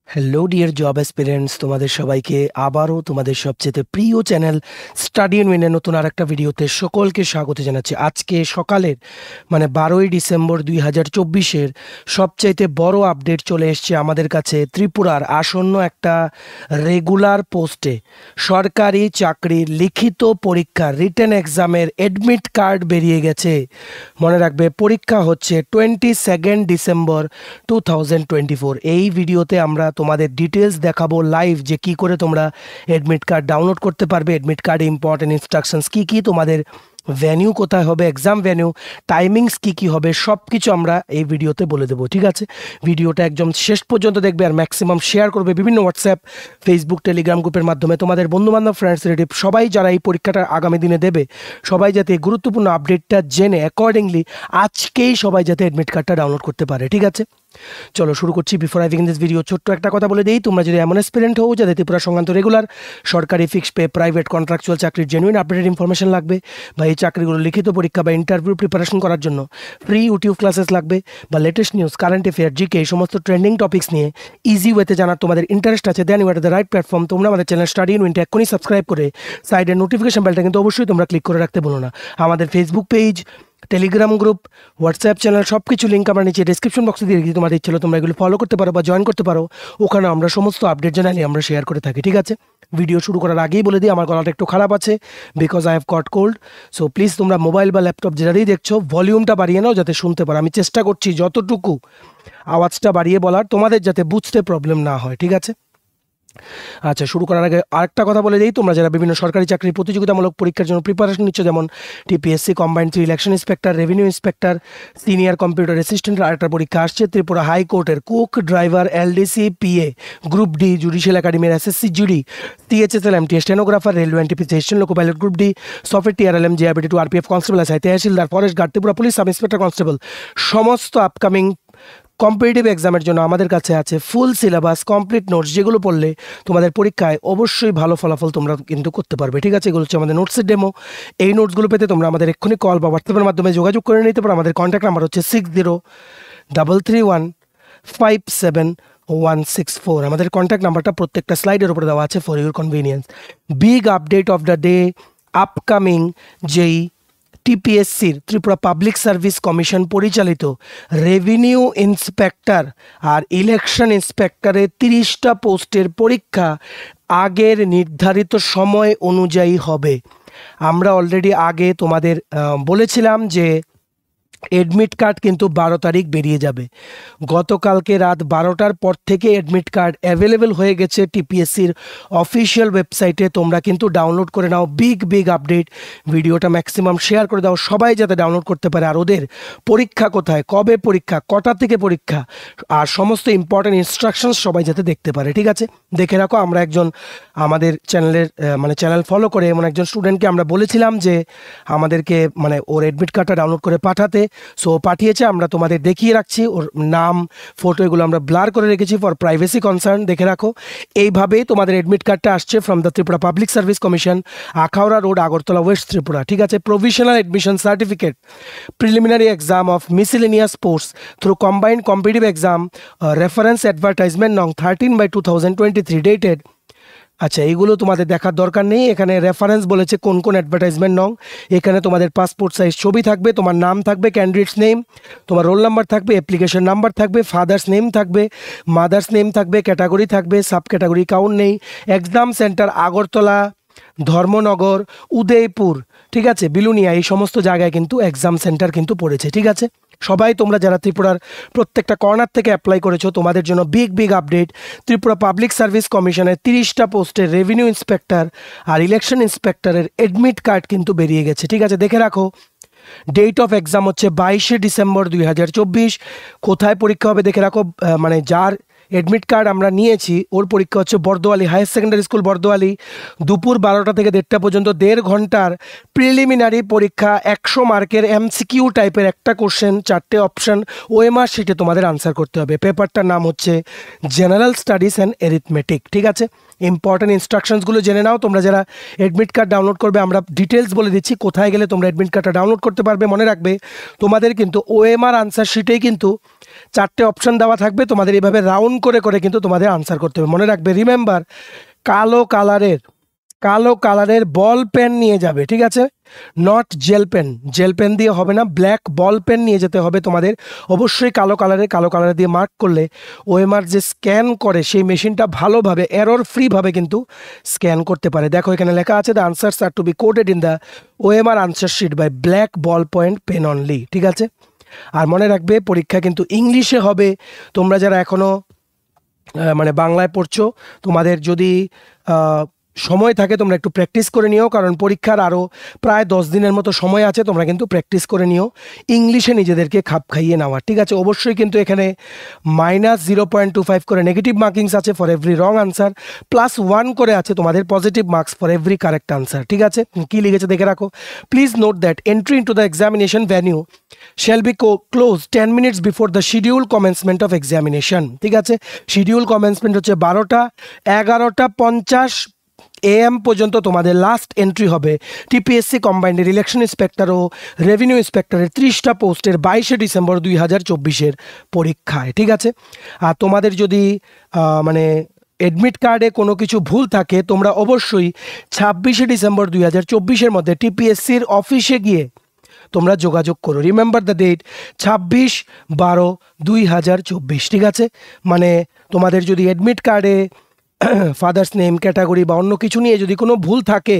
Hello dear job aspirants, তোমাদের সবাইকে আবারও তোমাদের সবচেয়ে প্রিয় চ্যানেল স্টাডি ইন উইনের নতুন আর একটা ভিডিওতে সকলকে স্বাগত জানাচ্ছি। আজকে সকালের 12ই ডিসেম্বর 2024 সবচাইতে বড় আপডেট চলে এসছে আমাদের কাছে। ত্রিপুরার আসন্ন একটা রেগুলার পোস্টে সরকারি চাকরির লিখিত পরীক্ষা রিটেন এক্সামের অ্যাডমিট কার্ড বেরিয়ে গেছে। মনে রাখবে, পরীক্ষা হচ্ছে 22 ডিসেম্বর 2024। এই ভিডিওতে আমরা তোমাদের ডিটেলস দেখাবো লাইভ, যে কি করে তোমরা অ্যাডমিট কার্ড ডাউনলোড করতে পারবে, অ্যাডমিট কার্ডে ইম্পর্টেন্ট ইনস্ট্রাকশনস কি তোমাদের, ভেন্যু কোথায় হবে, এক্সাম ভেন্যু, টাইমিংস কি হবে, সব কিছু আমরা এই ভিডিওতে বলে দেবো। ঠিক আছে, ভিডিওটা একদম শেষ পর্যন্ত দেখবে আর ম্যাক্সিমাম শেয়ার করবে বিভিন্ন হোয়াটসঅ্যাপ, ফেসবুক, টেলিগ্রাম গ্রুপের মাধ্যমে। তোমাদের বন্ধুবান্ধব, ফ্রেন্ডস, রিলেটিভ সবাই যারা এই পরীক্ষাটা আগামী দিনে দেবে, সবাই যাতে গুরুত্বপূর্ণ আপডেটটা জেনে অ্যাকর্ডিংলি আজকেই সবাই যাতে অ্যাডমিট কার্ডটা ডাউনলোড করতে পারে। ঠিক আছে, চলো শুরু করছি। Before I begin this video, ছোট্ট একটা কথা বলে দিই, তোমরা যদি এমন অ্যাসপিরেন্ট হও যাদের ত্রিপুরা সংক্রান্ত রেগুলার, সরকারি, ফিক্সড পে, প্রাইভেট, কন্ট্রাকচুয়াল চাকরির জেনুইন আপডেটেড ইনফরমেশন লাগবে, বা এই চাকরিগুলো লিখিত পরীক্ষা বা ইন্টারভিউ প্রিপারেশন করার জন্য ফ্রি ইউটিউব ক্লাসেস লাগবে, বা latest news, current affair, GK, এই সমস্ত ট্রেন্ডিং টপিক্স নিয়ে ইজি ওয়েতে জানার তোমাদের ইন্টারেস্ট আছে, then you are the right platform. তোমরা আমাদের চ্যানেল স্টাডি ইন উইনটা এক্ষুনি সাবস্ক্রাইব করে সাইডের নোটিফিকেশন বেলটা কিন্তু অবশ্যই তোমরা ক্লিক করে রাখতে বলো না। আমাদের Facebook page, Telegram group, WhatsApp channel, সব কিছু লিঙ্ক আমরা নিচে ডিসক্রিপশন বক্সে দিয়ে রেখেছি। তোমাদের ইচ্ছে হলে তোমরা এগুলো ফলো করতে পারো বা জয়েন করতে পারো, ওখানে আমরা সমস্ত আপডেট জানালে আমরা শেয়ার করে থাকি। ঠিক আছে, ভিডিও শুরু করার আগেই বলে দিই, আমার গলাটা একটু খারাপ আছে, because I have got cold. So please তোমরা মোবাইল বা ল্যাপটপ যেটাতেই দেখছো ভলিউমটা বাড়িয়ে নাও যাতে শুনতে পারো। আমি চেষ্টা করছি যতটুকু আওয়াজটা বাড়িয়ে বলার, তোমাদের যাতে বুঝতে প্রবলেম না হয়। ঠিক আছে, আচ্ছা, শুরু করার আগে আরেকটা কথা বলে দিই, তোমরা যারা বিভিন্ন সরকারি চাকরির প্রতিযোগিতামূলক পরীক্ষার জন্য প্রিপারেশন নিচ্ছ, যেমন TPSC, combined 3 election inspector, revenue inspector, senior computer assistant, আরেকটা পরীক্ষা আসছে ত্রিপুরা হাইকোর্টের cook, driver, LDC, PA, group D, judicial একাডেমির SSC GD, THSL, MTS, stenographer, railway NTPC, assistant loco pilot, group D, software, TRLM, JRBT 2, RPF constable, SI, tehsildar, forest guard, Tripura police sub inspector constable, সমস্ত upcoming competitive এক্সামের জন্য আমাদের কাছে আছে full syllabus, complete notes, যেগুলো পড়লে তোমাদের পরীক্ষায় অবশ্যই ভালো ফলাফল তোমরা কিন্তু করতে পারবে। ঠিক আছে, এগুলো হচ্ছে আমাদের নোটসের ডেমো। এই নোটসগুলো পেতে তোমরা আমাদের এক্ষুনি কল বা হোয়াটসঅ্যাপের মাধ্যমে যোগাযোগ করে নিতে পারো। আমাদের কন্ট্যাক্ট নাম্বার হচ্ছে 6033157164। আমাদের কন্ট্যাক্ট নাম্বারটা প্রত্যেকটা স্লাইডের উপরে দেওয়া আছে for your convenience. Big update of the day, upcoming যেই টিপিএসসির ত্রিপুরা পাবলিক সার্ভিস কমিশন পরিচালিত রেভিনিউ ইন্সপেক্টর আর ইলেকশন ইন্সপেক্টরের 30টা পোস্টের পরীক্ষা আগের নির্ধারিত সময় অনুযায়ী হবে। আমরা অলরেডি আগে তোমাদের বলেছিলাম যে অ্যাডমিট কার্ড কিন্তু 12 তারিখ বেরিয়ে যাবে। গতকালকে রাত 12টার পর থেকে অ্যাডমিট কার্ড অ্যাভেলেবেল হয়ে গেছে টিপিএসসির অফিসিয়াল ওয়েবসাইটে। তোমরা কিন্তু ডাউনলোড করে নাও। বিগ আপডেট, ভিডিওটা ম্যাক্সিমাম শেয়ার করে দাও, সবাই যাতে ডাউনলোড করতে পারে। আর ওদের পরীক্ষা কোথায়, কবে পরীক্ষা, কটা থেকে পরীক্ষা, আর সমস্ত ইম্পর্টেন্ট ইনস্ট্রাকশনস সবাই যাতে দেখতে পারে। ঠিক আছে, দেখে রাখো। আমরা একজন আমাদের চ্যানেলের চ্যানেল ফলো করে এমন একজন স্টুডেন্টকে আমরা বলেছিলাম যে আমাদেরকে ওর অ্যাডমিট কার্ডটা ডাউনলোড করে পাঠাতে। সো পাঠিয়েছে, আমরা তোমাদের দেখিয়ে রাখছি। ওর নাম, ফটো এগুলো আমরা ব্লার করে রেখেছি ফর প্রাইভেসি কনসার্ন, দেখে রাখো। এইভাবেই তোমাদের অ্যাডমিট কার্ডটা আসছে from the Tripura public service commission, Akhaura road, Agartala, West Tripura. ঠিক আছে, provisional admission certificate, preliminary exam of miscellaneous posts through combined competitive exam, reference advertisement নং 13/2023 ডেটেড। আচ্ছা, এইগুলো তোমাদের দেখার দরকার নেই। এখানে রেফারেন্স বলেছে কোন অ্যাডভার্টাইজমেন্ট নং। এখানে তোমাদের পাসপোর্ট সাইজ ছবি থাকবে, তোমার নাম থাকবে, ক্যান্ডিডেটস নেম, তোমার রোল নাম্বার থাকবে, অ্যাপ্লিকেশন নাম্বার থাকবে, ফাদার্স নেম থাকবে, মাদার্স নেম থাকবে, ক্যাটাগরি থাকবে, সাব ক্যাটাগরি কাউন্ট নেই। এক্সাম সেন্টার আগরতলা, ধর্মনগর, উদয়পুর, ঠিক আছে, বিলুনিয়া, এই সমস্ত জায়গায় কিন্তু এক্সাম সেন্টার কিন্তু পড়েছে। ঠিক আছে, সবাই তোমরা যারা ত্রিপুরার প্রত্যেকটা কর্নার থেকে অ্যাপ্লাই করেছো, তোমাদের জন্য big update. Tripura public service কমিশনের 30টা পোস্টের রেভিনিউ ইন্সপেক্টর আর ইলেকশন ইন্সপেক্টরের অ্যাডমিট কার্ড কিন্তু বেরিয়ে গেছে। ঠিক আছে, দেখে রাখো। ডেট অফ এক্সাম হচ্ছে 22 ডিসেম্বর 2024। কোথায় পরীক্ষা হবে দেখে রাখো। যার অ্যাডমিট কার্ড আমরা নিয়েছি ওর পরীক্ষা হচ্ছে Bordowali higher secondary school, Bordowali, দুপুর 12টা থেকে 1:30 পর্যন্ত 1.5 ঘন্টার প্রিলিমিনারি পরীক্ষা। 100 মার্কের এমসিকিউ টাইপের একটা কোশ্চেন, 4টে অপশন, ওএমআর শিটে তোমাদের আনসার করতে হবে। পেপারটার নাম হচ্ছে জেনারেল স্টাডিজ অ্যান্ড অ্যারিথমেটিক। ঠিক আছে, ইম্পর্টেন্ট ইনস্ট্রাকশনসগুলো জেনে নাও। তোমরা যারা অ্যাডমিট কার্ড ডাউনলোড করবে, আমরা ডিটেলস বলে দিচ্ছি কোথায় গেলে তোমরা অ্যাডমিট কার্ডটা ডাউনলোড করতে পারবে। মনে রাখবে, তোমাদের কিন্তু ওএমআর আনসার শিটেই কিন্তু 4টে অপশন দেওয়া থাকবে। তোমাদের এইভাবে রাউন্ড করে করে কিন্তু তোমাদের আনসার করতে হবে। মনে রাখবে, রিমেম্বার, কালো কালারের বল পেন নিয়ে যাবে, ঠিক আছে, not gel pen. Gel pen দিয়ে হবে না, ব্ল্যাক বল পেন নিয়ে যেতে হবে তোমাদের। অবশ্যই কালো কালারে দিয়ে মার্ক করলে ওএমআর যে স্ক্যান করে সেই মেশিনটা ভালোভাবে এরর ফ্রিভাবে কিন্তু স্ক্যান করতে পারে। দেখো এখানে লেখা আছে, the answers are to be coded in the OMR answer sheet by black ball point pen only, ঠিক আছে। আর মনে রাখবে, পরীক্ষা কিন্তু ইংলিশে হবে। তোমরা যারা এখনও মানে বাংলায় পড়ছো, তোমাদের যদি সময় থাকে তোমরা একটু প্র্যাকটিস করে নিও, কারণ পরীক্ষার আরও প্রায় 10 দিনের মতো সময় আছে। তোমরা কিন্তু প্র্যাকটিস করে নিও ইংলিশে নিজেদেরকে খাপ খাইয়ে নেওয়া, ঠিক আছে। অবশ্যই কিন্তু এখানে -0.25 করে নেগেটিভ মার্কিংস আছে ফর এভরি রং আনসার, +1 করে আছে তোমাদের positive marks for every correct answer, ঠিক আছে। কী লিখেছে দেখে রাখো, please note that entry into the examination venue shall be closed 10 minutes before the scheduled commencement of examination, ঠিক আছে। শিডিউল কমেন্সমেন্ট হচ্ছে 12টা, 11:50 AM পর্যন্ত তোমাদের লাস্ট এন্ট্রি হবে টিপিএসসি কম্বাইন্ডের ইলেকশন ইন্সপেক্টর ও রেভিনিউ ইন্সপেক্টরের 30টা পোস্টের 22শে ডিসেম্বর 2024-এর পরীক্ষায়, ঠিক আছে। আর তোমাদের যদি মানে অ্যাডমিট কার্ডে কোনো কিছু ভুল থাকে, তোমরা অবশ্যই 26শে ডিসেম্বর 2024-এর মধ্যে টিপিএসসির অফিসে গিয়ে তোমরা যোগাযোগ করো। রিমেম্বার দ্য ডেট, 26/12/2024, ঠিক আছে। মানে তোমাদের যদি অ্যাডমিট কার্ডে ফাদার্স নেম, ক্যাটাগরি বা অন্য কিছু নিয়ে যদি কোনো ভুল থাকে,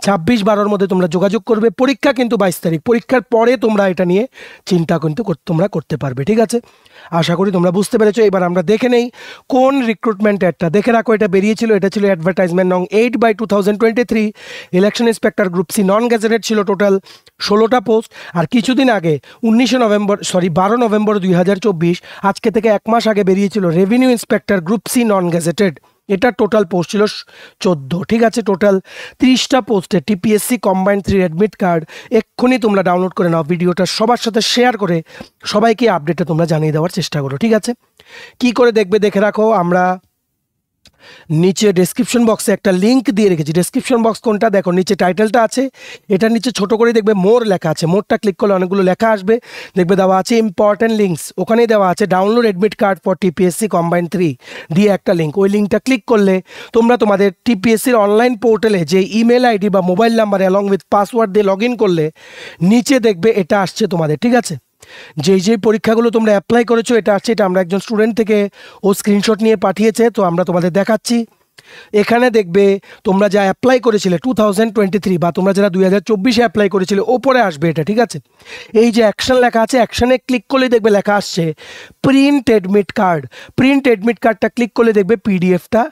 26/12-র মধ্যে তোমরা যোগাযোগ করবে। পরীক্ষা কিন্তু 22 তারিখ, পরীক্ষার পরে তোমরা এটা নিয়ে চিন্তা কিন্তু তোমরা করতে পারবে, ঠিক আছে। আশা করি তোমরা বুঝতে পেরেছো। এবার আমরা দেখে নেই কোন রিক্রুটমেন্ট অ্যাডটা। দেখে রাখো, এটা বেরিয়েছিল, এটা ছিল অ্যাডভার্টাইজমেন্ট নং 8/2023, election inspector group C non gazetted, ছিল টোটাল 16টা পোস্ট। আর কিছুদিন আগে 12 নভেম্বর 2024, আজকে থেকে 1 মাস আগে বেরিয়েছিল revenue inspector group C non gazetted, এটা টোটাল পোস্ট ছিল 14, ঠিক আছে। টোটাল 30টা পোস্টে টিপিএসসি কম্বাইন্ড 3 অ্যাডমিট কার্ড এক্ষুনি তোমরা ডাউনলোড করে নাও। ভিডিওটা সবার সাথে শেয়ার করে সবাইকে আপডেটটা তোমরা জানিয়ে দেওয়ার চেষ্টা করো, ঠিক আছে। কি করে দেখবে দেখে রাখো, আমরা নিচে ডেসক্রিপশন বক্সে একটা লিঙ্ক দিয়ে রেখেছি। ডেসক্রিপশন বক্স কোনটা, দেখো নিচে টাইটেলটা আছে, এটার নিচে ছোট করে দেখবে মোর লেখা আছে। মোরটা ক্লিক করলে অনেকগুলো লেখা আসবে, দেখবে দেওয়া আছে ইম্পর্টেন্ট লিঙ্কস, ওখানেই দেওয়া আছে download admit card for TPSC combined 3 দিয়ে একটা লিঙ্ক। ওই লিঙ্কটা ক্লিক করলে তোমরা তোমাদের টিপিএসসির অনলাইন পোর্টালে যে ইমেল আইডি বা মোবাইল নাম্বারে অ্যালং উইথ পাসওয়ার্ড দিয়ে লগ ইন করলে নিচে দেখবে এটা আসছে তোমাদের, ঠিক আছে। যেই পরীক্ষাগুলো তোমরা অ্যাপ্লাই করেছো এটা আসছে, এটা আমরা একজন স্টুডেন্ট থেকে ও স্ক্রিনশট নিয়ে পাঠিয়েছে, তো আমরা তোমাদের দেখাচ্ছি। এখানে দেখবে তোমরা যা অ্যাপ্লাই করেছিলে 2023 বা তোমরা যারা 2024-এ অ্যাপ্লাই করেছিলে, ওপরে আসবে এটা, ঠিক আছে। এই যে অ্যাকশন লেখা আছে, অ্যাকশনে ক্লিক করলে দেখবে লেখা আসছে print admit card. Print admit কার্ডটা ক্লিক করলে দেখবে পিডিএফটা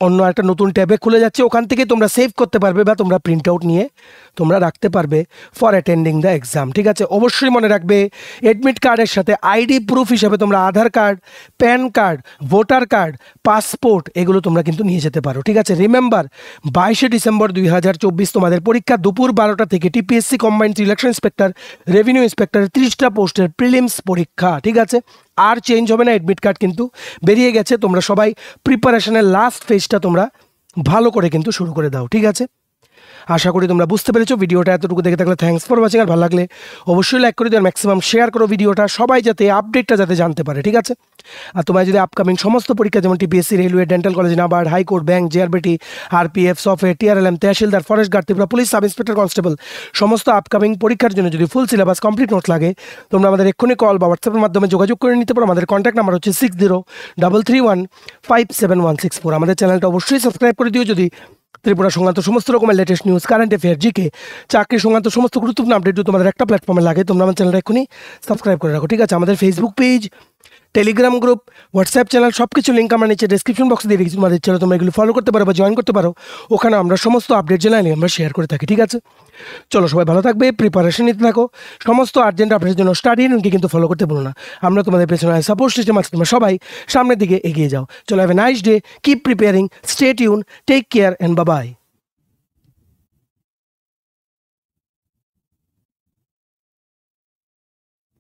অন্য একটা নতুন ট্যাবে খুলে যাচ্ছে, ওখান থেকে তোমরা সেভ করতে পারবে বা তোমরা প্রিন্ট আউট নিয়ে তোমরা রাখতে পারবে ফর অ্যাটেন্ডিং দ্য এক্সাম, ঠিক আছে। অবশ্যই মনে রাখবে, অ্যাডমিট কার্ডের সাথে আইডি প্রুফ হিসাবে তোমরা Aadhaar card, PAN card, voter card, passport এগুলো তোমরা কিন্তু নিয়ে যেতে পারো, ঠিক আছে। রিমেম্বার, 22শে ডিসেম্বর 2024 তোমাদের পরীক্ষা দুপুর 12টা থেকে TPSC combined election inspector, revenue ইন্সপেক্টরের 30টা পোস্টের প্রিলিমস পরীক্ষা, ঠিক আছে। আর চেঞ্জ হবে না, অ্যাডমিট কার্ড কিন্তু বেরিয়ে গেছে। তোমরা সবাই প্রিপারেশনের লাস্ট ফেজটা তোমরা ভালো করে কিন্তু শুরু করে দাও, ঠিক আছে। আশা করি তোমরা বুঝতে পেরেছো। ভিডিওটা এতটুকু দেখে থাকলে থ্যাঙ্কস ফর ওয়াচিং। আর ভালো লাগলে অবশ্যই লাইক করে দিও, আর ম্যাক্সিমাম শেয়ার করো ভিডিওটা, সবাই যাতে আপডেটটা যাতে জানতে পারে, ঠিক আছে। আর তোমরা যদি আপকামিং সমস্ত পরীক্ষা যেমন TPSC, railway, dental college, NABARD, high court, bank, GRBT, RPF, software, TRLM, tehsildar, forest guard, Tripura police, sub inspector, constable সমস্ত আপকামিং পরীক্ষার জন্য যদি ফুল সিলেবাস কমপ্লিট নোট লাগে, তোমরা আমাদের এক্ষুনি কল বা হোয়াটসঅ্যাপের মাধ্যমে যোগাযোগ করে নিতে পারো। আমাদের কন্ট্যাক্ট নাম্বার হচ্ছে 6033157164। আমাদের চ্যানেলটা অবশ্যই সাবস্ক্রাইব করে দিও যদি ত্রিপুরা সংক্রান্ত সমস্ত রকমের latest news, current affair, GK, চাকরি সংক্রান্ত সমস্ত গুরুত্বপূর্ণ আপডেট তোমাদের একটা প্ল্যাটফর্মে লাগে, তোমরা আমার চ্যানেলটা এখনই সাবস্ক্রাইব করে রাখো, ঠিক আছে। আমাদের Facebook page, Telegram group, WhatsApp channel সব কিছু লিঙ্ক আমরা নিচে ডেসক্রিপশন বক্সে দিয়ে রেখেছি। তোমাদের চ্যানেল তোমরা এগুলো ফলো করতে পারো বা জয়েন করতে পারো, ওখানে আমরা সমস্ত আপডেট জানাই আমরা শেয়ার করে থাকি, ঠিক আছে। চলো সবাই ভালো থাকবে, প্রিপারেশন নিতে থাকো, সমস্ত আর্জেন্ট আপডেটের জন্য স্টাডি ইউনিয়নকে কিন্তু ফলো করতে বলো না। আমরা তোমাদের পেছনে সাপোর্ট সিস্টেম আছে, তোমরা সবাই সামনের দিকে এগিয়ে যাও। চলো, have a nice day, keep preparing, stay tune, take care and bye by.